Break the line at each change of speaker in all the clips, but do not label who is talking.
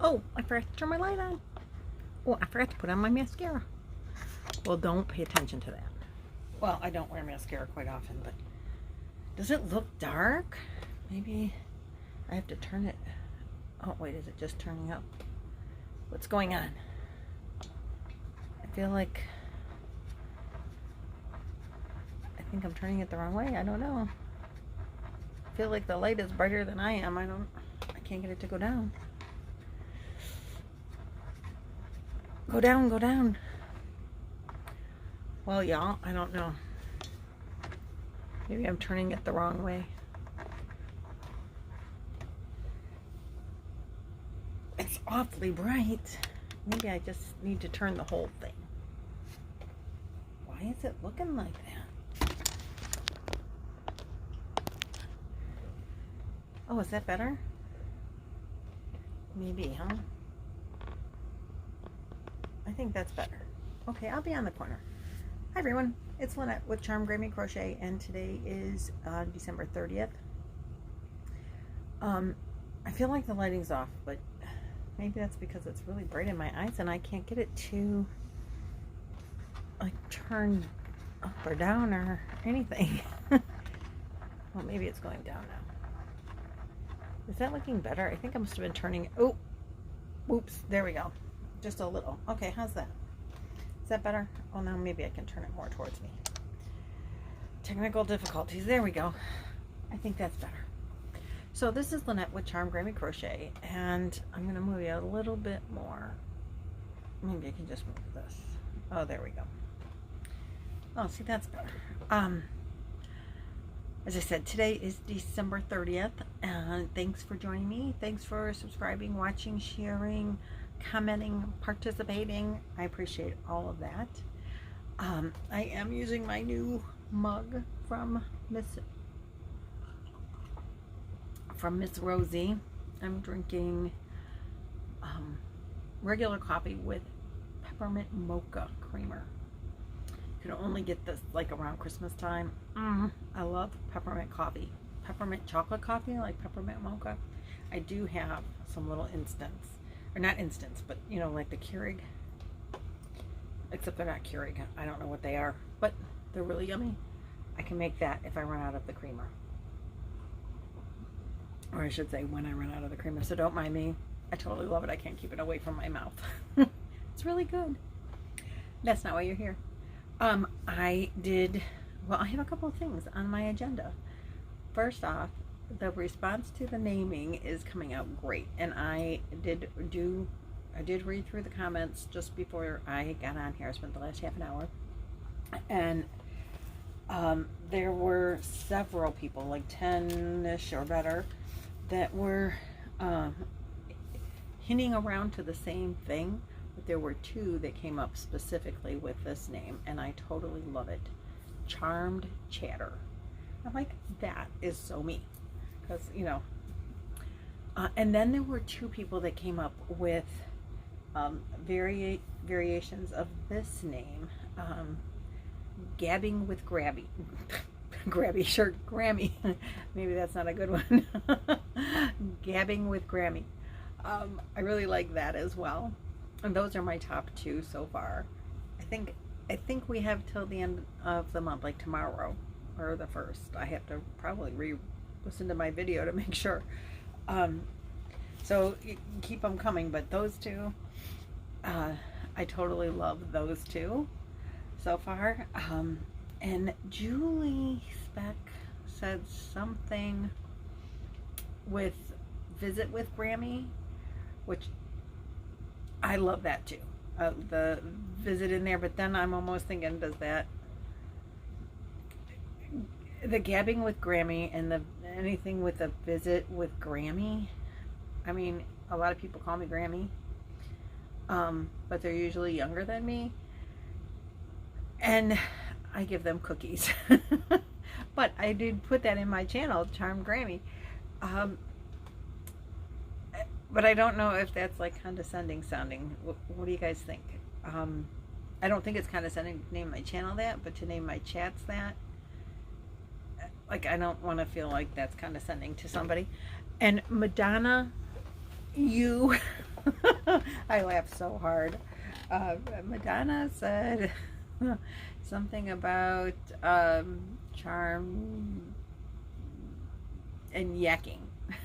Oh, I forgot to turn my light on. Oh, I forgot to put on my mascara. Well, don't pay attention to that. Well, I don't wear mascara quite often, but does it look dark? Maybe I have to turn it. Oh, wait, is it just turning up? What's going on? I feel like I think I'm turning it the wrong way. I don't know. I feel like the light is brighter than I am. I can't get it to go down. Go down, go down. Well, y'all, I don't know. Maybe I'm turning it the wrong way. It's awfully bright. Maybe I just need to turn the whole thing. Why is it looking like that? Oh, is that better? Maybe, huh? I think that's better. Okay, I'll be on the corner. Hi everyone, it's Lynette with Charm Grammy Crochet, and today is December 30th. I feel like the lighting's off, but maybe that's because it's really bright in my eyes and I can't get it to like turn up or down or anything. Well, maybe it's going down now. Is that looking better? I think I must have been turning. Oh, oops, there we go. Just a little. Okay, how's that? Is that better? Oh, now maybe I can turn it more towards me. Technical difficulties. There we go. I think that's better. So this is Lynette with Charm Grammy Crochet, and I'm going to move you a little bit more. Maybe I can just move this. Oh, there we go. Oh, see, that's better. As I said, today is December 30th, and thanks for joining me. Thanks for subscribing, watching, sharing, commenting, participating. I appreciate all of that. I am using my new mug from Miss Rosie. I'm drinking regular coffee with peppermint mocha creamer. You can only get this like around Christmas time. I love peppermint coffee. Peppermint chocolate coffee, like peppermint mocha. I do have some little instants. Or not instants, but you know, like the Keurig. Except they're not Keurig. I don't know what they are, but they're really yummy. I can make that if I run out of the creamer. Or I should say when I run out of the creamer. So don't mind me. I totally love it. I can't keep it away from my mouth. It's really good. That's not why you're here. I have a couple of things on my agenda. First off, the response to the naming is coming out great, and I did read through the comments just before I got on here. I spent the last half an hour, and there were several people, like 10-ish or better, that were hinting around to the same thing, but there were 2 that came up specifically with this name, and I totally love it. Charmed Chatter. I'm like, that is so me. Because, you know, and then there were 2 people that came up with variations of this name. Gabbing with Grammy. Grammy. Maybe that's not a good one. Gabbing with Grammy. I really like that as well. And those are my top 2 so far. I think we have till the end of the month, like tomorrow or the 1st. I have to probably listen to my video to make sure. So keep them coming, but those 2, I totally love those 2 so far. And Julie Speck said something with Visit with Grammy, which I love that too. The visit in there, but then I'm almost thinking, does that the Gabbing with Grammy and the anything with a visit with Grammy? I mean, a lot of people call me Grammy, but they're usually younger than me, and I give them cookies. But I did put that in my channel, Charm Grammy. But I don't know if that's like condescending sounding. What do you guys think? I don't think it's condescending to name my channel that, but to name my chats that, like, I don't want to feel like that's condescending to somebody. And Madonna, you I laughed so hard. Madonna said something about charm and yakking,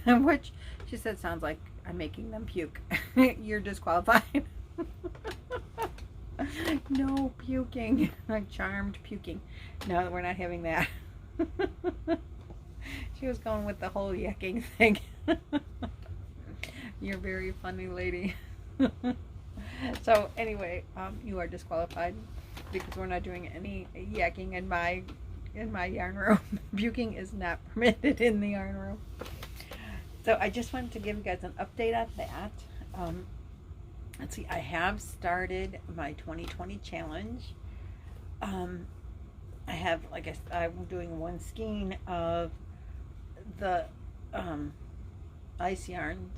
which she said sounds like I'm making them puke. You're disqualified. No puking, like charmed puking. No, we're not having that. She was going with the whole yucking thing. You're very funny, lady. So anyway, you are disqualified because we're not doing any yakking in my yarn room. Puking is not permitted in the yarn room. So I just wanted to give you guys an update on that. Let's see, I have started my 2020 challenge. I have, like I said, I'm doing one skein of the ice yarns,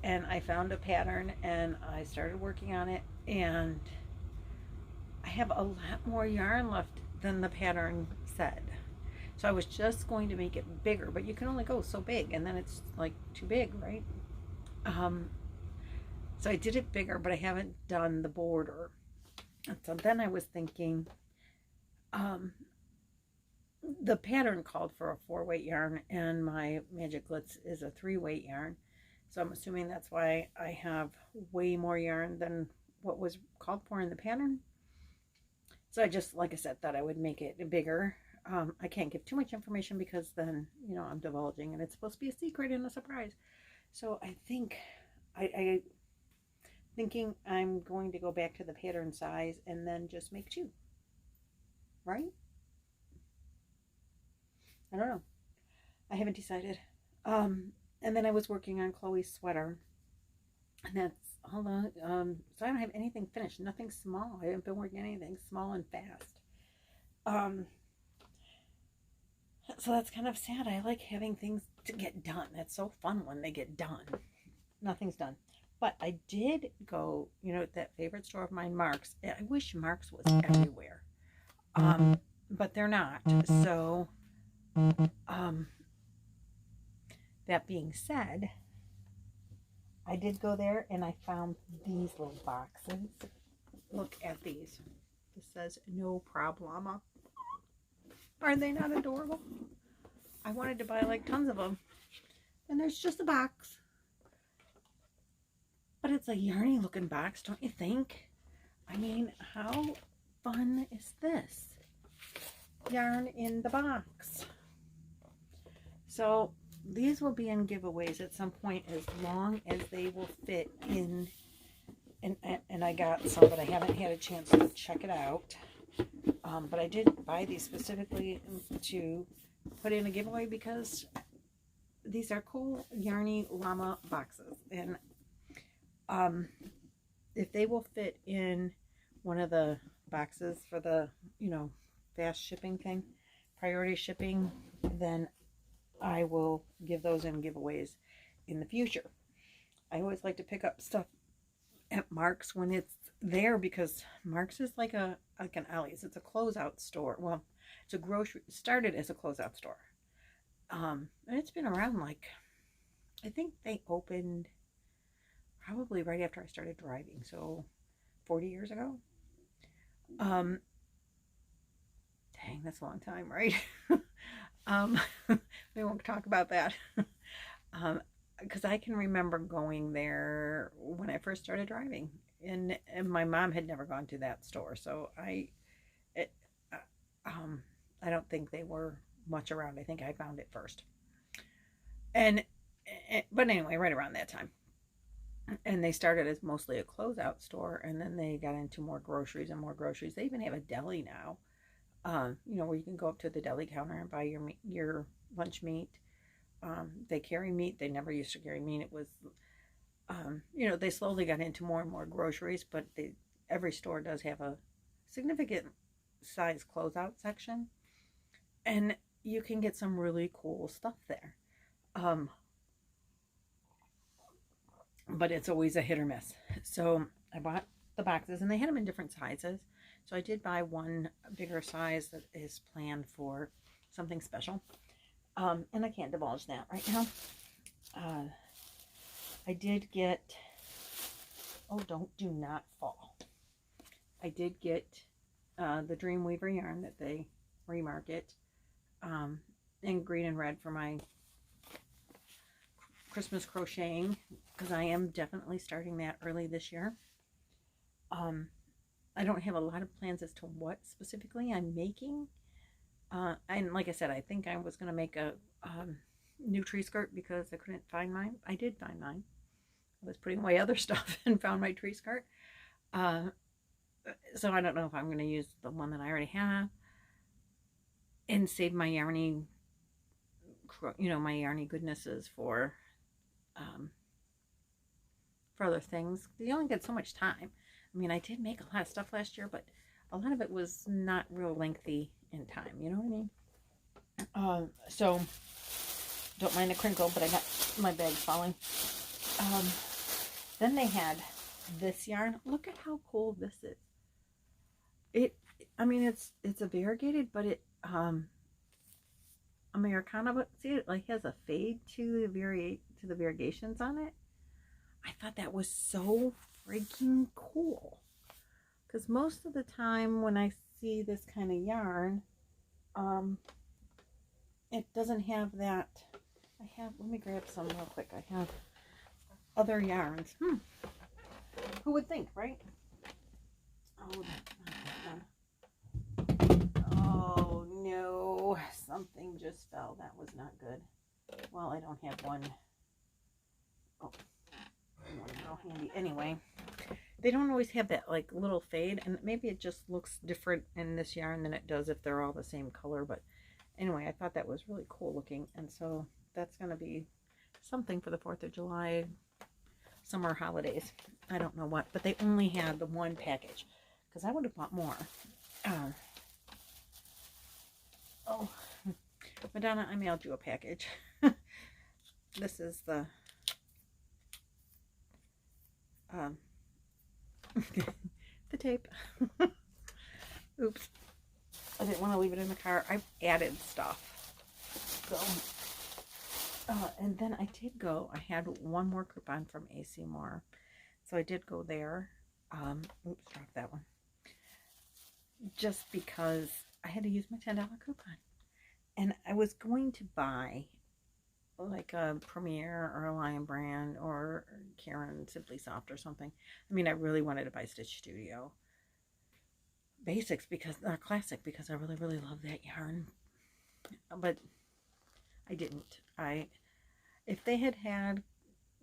and I found a pattern and I started working on it, and I have a lot more yarn left than the pattern said. So I was just going to make it bigger, but you can only go so big, and then it's like too big, right? So I did it bigger, but I haven't done the border. And so then I was thinking, the pattern called for a 4-weight yarn, and my Magic Glitz is a 3-weight yarn. So I'm assuming that's why I have way more yarn than what was called for in the pattern. So I just, like I said, thought I would make it bigger. I can't give too much information because then, you know, I'm divulging, and it's supposed to be a secret and a surprise. So I think I thinking I'm going to go back to the pattern size and then just make 2. Right? I don't know. I haven't decided. And then I was working on Chloe's sweater. And that's, hold on. So I don't have anything finished. Nothing small. I haven't been working on anything small and fast. So that's kind of sad. I like having things to get done. That's so fun when they get done. Nothing's done. But I did go, you know, that favorite store of mine, Mark's. I wish Mark's was everywhere. But they're not. So, that being said, I did go there and I found these little boxes. Look at these. This says no problema. Are they not adorable? I wanted to buy like tons of them. And there's just a box. But it's a yarny looking box, don't you think? I mean, how fun is this? Yarn in the box. So these will be in giveaways at some point, as long as they will fit in. And I got some, but I haven't had a chance to check it out. But I did buy these specifically to put in a giveaway because these are cool yarny llama boxes. And if they will fit in one of the boxes for the, you know, fast shipping thing, priority shipping, then I will give those in giveaways in the future. I always like to pick up stuff at Mark's when it's there, because Mark's is like an Ollie's. It's a closeout store. Well, it's a grocery, started as a closeout store. And it's been around, like, I think they opened probably right after I started driving, so 40 years ago. Dang, that's a long time, right? We won't talk about that. Because I can remember going there when I first started driving, and my mom had never gone to that store, so I don't think they were much around. I think I found it first, but anyway, right around that time. And they started as mostly a closeout store, and then they got into more groceries and more groceries. They even have a deli now, you know, where you can go up to the deli counter and buy your lunch meat. They carry meat. They never used to carry meat. It was, you know, they slowly got into more and more groceries, but every store does have a significant size closeout section, and you can get some really cool stuff there. But it's always a hit or miss. So I bought the boxes, and they had them in different sizes. So I did buy one bigger size that is planned for something special. And I can't divulge that right now. I did get Oh, do not fall. I did get the Dreamweaver yarn that they remarket in green and red for my Christmas crocheting, because I am definitely starting that early this year. I don't have a lot of plans as to what specifically I'm making. And like I said, I think I was going to make a new tree skirt because I couldn't find mine. I did find mine. I was putting away other stuff and found my tree skirt. So I don't know if I'm going to use the one that I already have and save my yarny, my yarny goodnesses for other things. You only get so much time. I mean, I did make a lot of stuff last year, but a lot of it was not real lengthy in time. You know what I mean? So don't mind the crinkle, but I got my bag falling. Then they had this yarn. Look at how cool this is. I mean, it's a variegated, but it Americana, but see, it like has a fade to the variegations on it. I thought that was so freaking cool, because most of the time when I see this kind of yarn, it doesn't have that. Let me grab some real quick. I have other yarns. Who would think, right? Oh no, something just fell. That was not good. Well, I don't have one. Oh, real handy. Anyway, they don't always have that like little fade, and maybe it just looks different in this yarn than it does if they're all the same color. But anyway, I thought that was really cool looking, and so that's going to be something for the 4th of July, summer holidays. I don't know what, but they only had the one package, because I would have bought more. Oh, Madonna, I mailed you a package. This is the the tape. Oops. I didn't want to leave it in the car. I added stuff. So, and then I did go. I had one more coupon from AC Moore. So I did go there. Oops, dropped that one. Just because I had to use my $10 coupon. And I was going to buy like a Premier or a Lion Brand or Karen Simply Soft or something. I mean, I really wanted to buy Stitch Studio Basics because they're classic, because I really, really love that yarn. But I didn't. If they had had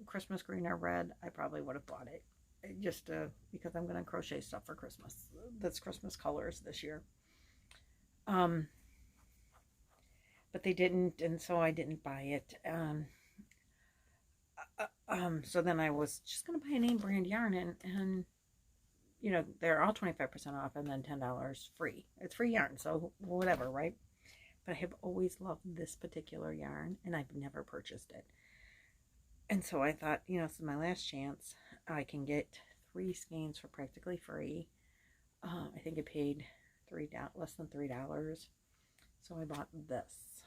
Christmas green or red, I probably would have bought it. Just because I'm going to crochet stuff for Christmas. That's Christmas colors this year. But they didn't, and so I didn't buy it. So then I was just going to buy a name brand yarn, and you know, they're all 25% off and then $10 free. It's free yarn, so whatever, right? But I have always loved this particular yarn, and I've never purchased it. And so I thought, you know, this is my last chance. I can get 3 skeins for practically free. I think I paid less than $3. So I bought this.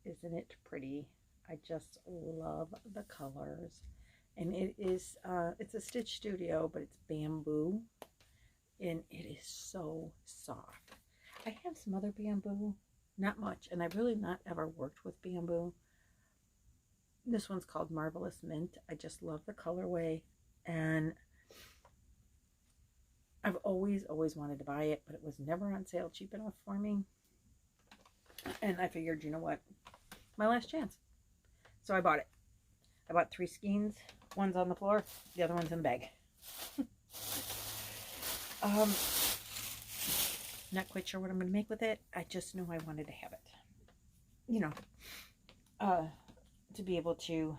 Isn't it pretty? I just love the colors. And it is, it's a Stitch Studio, but it's bamboo. And it is so soft. I have some other bamboo. Not much. And I've really not ever worked with bamboo. This one's called Marvelous Mint. I just love the colorway. And I've always wanted to buy it, but it was never on sale cheap enough for me. And I figured, you know what? My last chance. So I bought it. I bought 3 skeins. One's on the floor. The other one's in the bag. Not quite sure what I'm going to make with it. I just know I wanted to have it. You know, to be able to,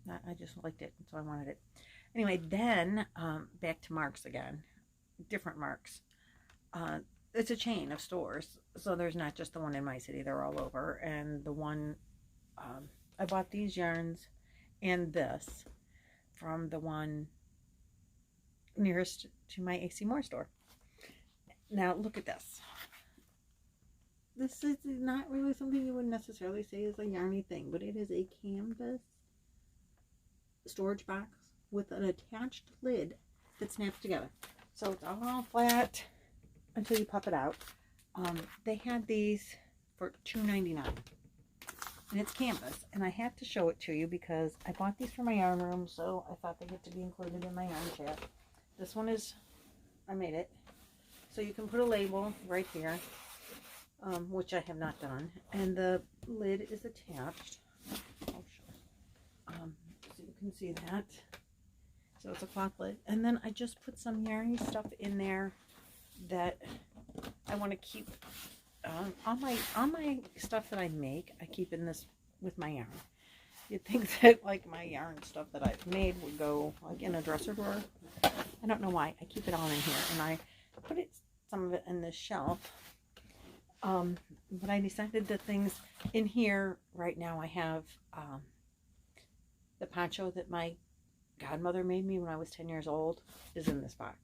I just liked it, so I wanted it. Anyway, then back to Marks again. Different Marks. It's a chain of stores, so there's not just the one in my city. They're all over. And the one, I bought these yarns and this from the one nearest to my AC Moore store. Now, look at this. This is not really something you would necessarily say is a yarny thing, but it is a canvas storage box with an attached lid that snaps together. So it's all flat until you pop it out. They had these for $2.99. And it's canvas. And I had to show it to you because I bought these for my yarn room, so I thought they had to be included in my yarn chat. This one is, I made it. So you can put a label right here, which I have not done. And the lid is attached. Oh, sure. So you can see that. So it's a cloth lid. And then I just put some yarny stuff in there that I want to keep. All my stuff that I make, I keep in this with my yarn. You'd think that like my yarn stuff that I've made would go like in a dresser drawer. I don't know why. I keep it all in here, and I put some of it in this shelf. But I decided the things in here right now. I have the poncho that my godmother made me when I was 10 years old is in this box.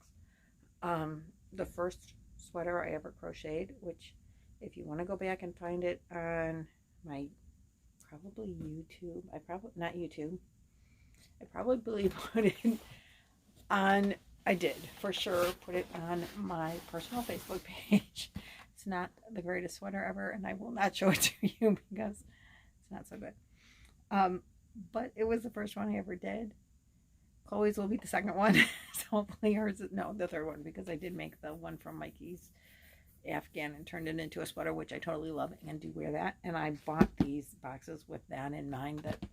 The first sweater I ever crocheted, which if you want to go back and find it on my probably YouTube, not YouTube, I probably put it on, I did for sure put it on my personal Facebook page. It's not the greatest sweater ever, and I will not show it to you because it's not so good. But it was the first one I ever did. Chloe's will be the second one. So hopefully hers is, no, the third one, because I did make the one from Mikey's Afghan and turned it into a sweater, which I totally love and do wear that. And I bought these boxes with that in mind, that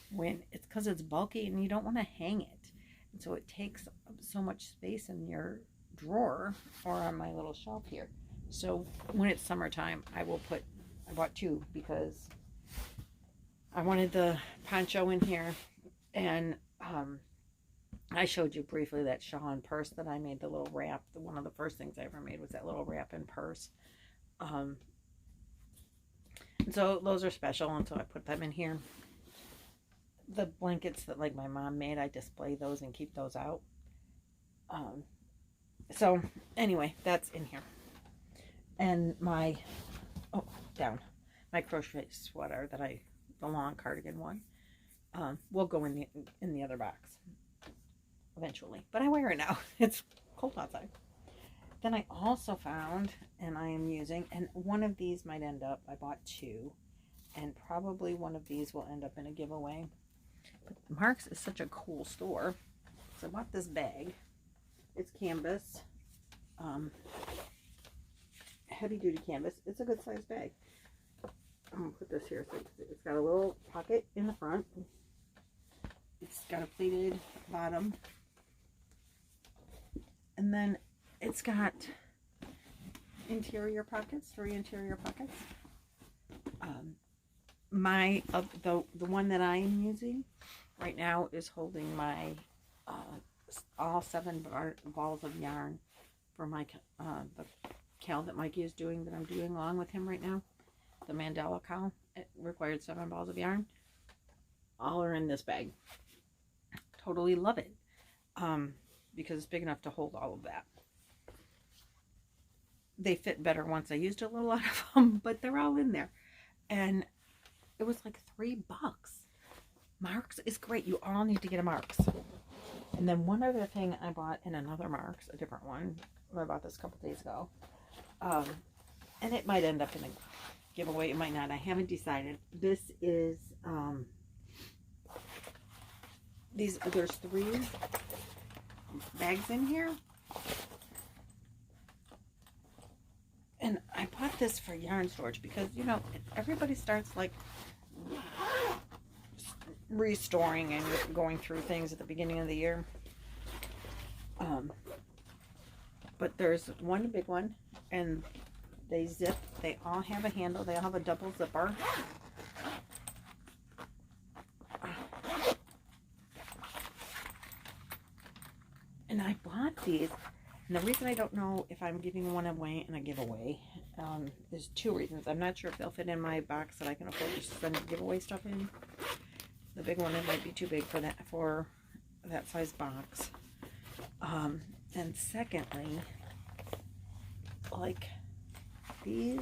when it's because it's bulky and you don't want to hang it, and so it takes so much space in your drawer or on my little shelf here. So when it's summertime, I bought two because I wanted the poncho in here, and I showed you briefly that shawl and purse that I made, the little wrap. One of the first things I ever made was that little wrap and purse. And so those are special, and so I put them in here. The blankets that like my mom made, I display those and keep those out. So anyway, that's in here. And my crochet sweater that the long cardigan one, will go in the other box eventually, but I wear it now. It's cold outside. Then I also found, and I am using, and one of these might end up, I bought two, and probably one of these will end up in a giveaway. But Mark's is such a cool store, so I bought this bag. It's canvas, heavy duty canvas. It's a good sized bag. I'm gonna put this here. So it's got a little pocket in the front. It's got a pleated bottom. And then it's got interior pockets, 3 interior pockets. The one that I am using right now is holding my all 7 balls of yarn for my the cowl that Mikey is doing, that I'm doing along with him right now. The mandala cowl. It required 7 balls of yarn. All are in this bag. Totally love it. Because it's big enough to hold all of that. They fit better once I used a little out of them, but they're all in there. And it was like $3. Mark's is great. You all need to get a Mark's. And then one other thing I bought in another Mark's, a different one. I bought this a couple days ago. And it might end up in a giveaway. It might not. I haven't decided. This is, there's 3 bags in here, and I bought this for yarn storage because, you know, everybody starts like restoring and going through things at the beginning of the year. But there's one big one, and they zip. They all have a handle. They all have a double zipper. And I bought these, and the reason I don't know if I'm giving one away in a giveaway is 2 reasons. I'm not sure if they'll fit in my box that I can afford to send giveaway stuff in. The big one, it might be too big for that size box. And secondly, like these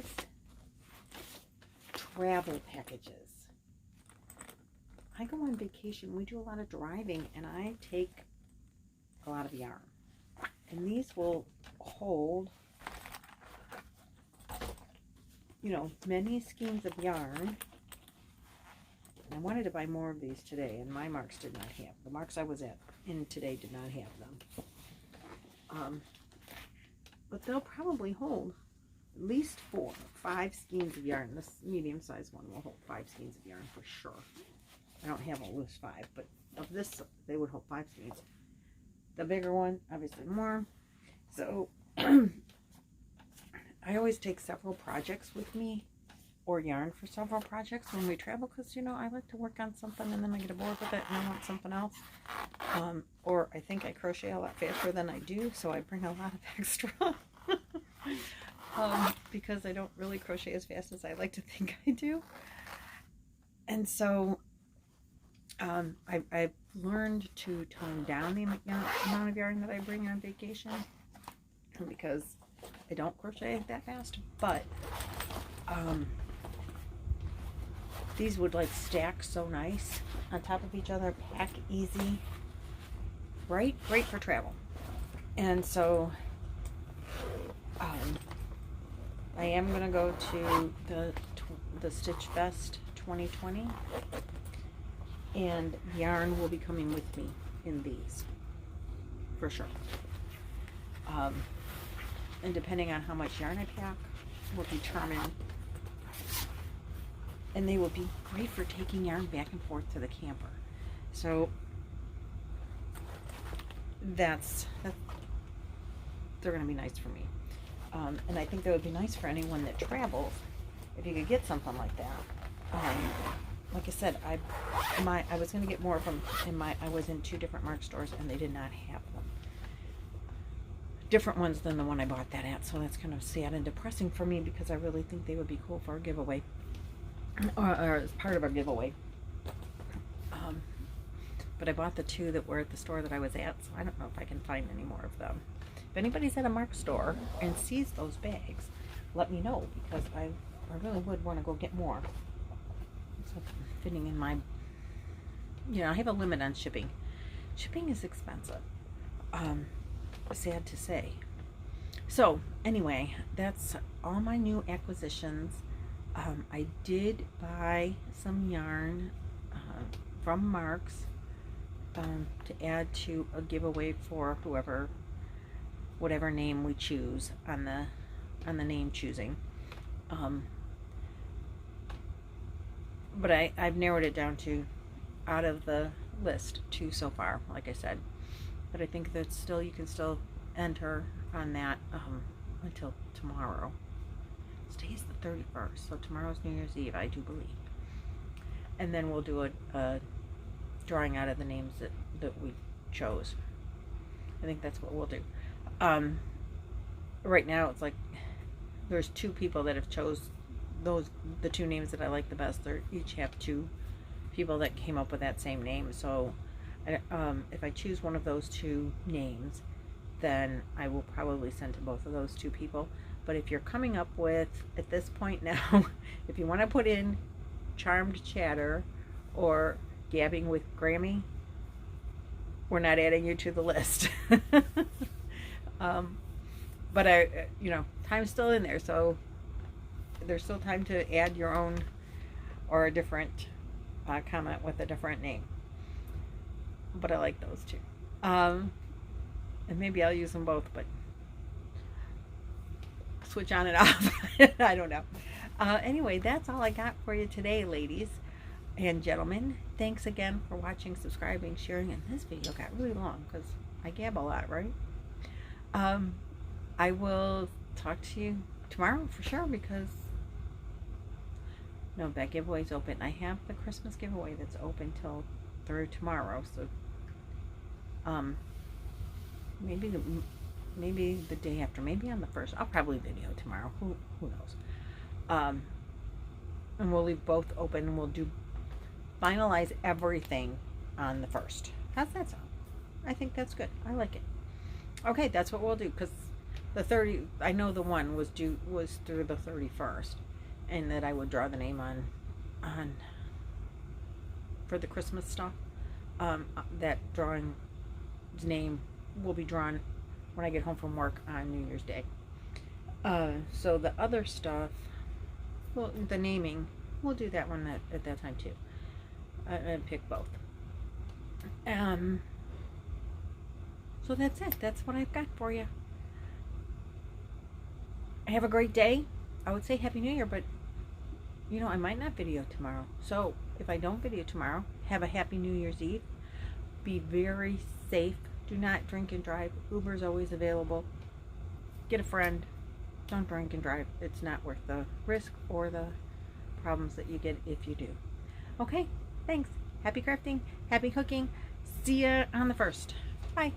travel packages. I go on vacation, we do a lot of driving, and I take a lot of yarn. And these will hold, you know, many skeins of yarn. I wanted to buy more of these today, and my marks did not have. The marks I was in today did not have them. But they'll probably hold at least 5 skeins of yarn. This medium-sized one will hold 5 skeins of yarn for sure. I don't have a loose 5, but of this, they would hold 5 skeins. The bigger one, obviously more. So, I always take several projects with me, or yarn for several projects when we travel, because, you know, I like to work on something and then I get bored with it and I want something else. Or I think I crochet a lot faster than I do, so I bring a lot of extra. Because I don't really crochet as fast as I like to think I do. And so I've learned to tone down the amount of yarn that I bring on vacation, because I don't crochet that fast. But these would like stack so nice on top of each other, pack easy, great for travel. And so I am gonna go to the Stitch Fest 2020, and yarn will be coming with me in these for sure. And depending on how much yarn I pack will determine. And they will be great for taking yarn back and forth to the camper. So they're going to be nice for me. And I think that would be nice for anyone that travels, if you could get something like that. Like I said, I was going to get more of them I was in 2 different mark stores and they did not have them. Different ones than the one I bought that at. So that's kind of sad and depressing for me, because I really think they would be cool for a giveaway. Or as part of our giveaway. But I bought the 2 that were at the store that I was at, so I don't know if I can find any more of them. If anybody's at a mark store and sees those bags, let me know, because I really would want to go get more. So fitting in my, you know, I have a limit on shipping. Shipping is expensive. Sad to say. So anyway, that's all my new acquisitions. I did buy some yarn from Marks to add to a giveaway for whatever name we choose on the name choosing. But I've narrowed it down to, out of the list, 2 so far, like I said. But I think that you can still enter on that until tomorrow. Today's the 31st, so tomorrow's New Year's Eve, I do believe. And then we'll do a drawing out of the names that we chose. I think that's what we'll do. Right now it's like there's 2 people that have chose the 2 names that I like the best. They each have 2 people that came up with that same name. So if I choose one of those 2 names, then I will probably send to both of those 2 people. But if you're coming up with, at this point now, if you want to put in Charmed Chatter or Gabbing with Grammy, we're not adding you to the list. But you know, time's still in there, so there's still time to add your own or a different comment with a different name. But I like those 2. And maybe I'll use them both, but switch on and off. I don't know. Anyway, that's all I got for you today, ladies and gentlemen. Thanks again for watching, subscribing, sharing. And this video got really long because I gab a lot, right? I will talk to you tomorrow for sure, because no, that giveaway's open. I have the Christmas giveaway that's open through tomorrow. So maybe the day after, maybe on the 1st. I'll probably video tomorrow. Who knows? And we'll leave both open, and we'll finalize everything on the 1st. How's that sound? I think that's good. I like it. Okay, that's what we'll do, because the 30, I know the one was through the 31st, and that I would draw the name on for for the Christmas stuff. That drawing's name will be drawn when I get home from work on New Year's Day. So the other stuff, well, the naming, we'll do that one at that time too. And pick both. So that's it. That's what I've got for you. Have a great day. I would say Happy New Year, but you know, I might not video tomorrow. So if I don't video tomorrow, have a Happy New Year's Eve. Be very safe. Do not drink and drive. Uber's always available. Get a friend. Don't drink and drive. It's not worth the risk or the problems that you get if you do. Okay, thanks. Happy crafting. Happy cooking. See ya on the 1st. Bye.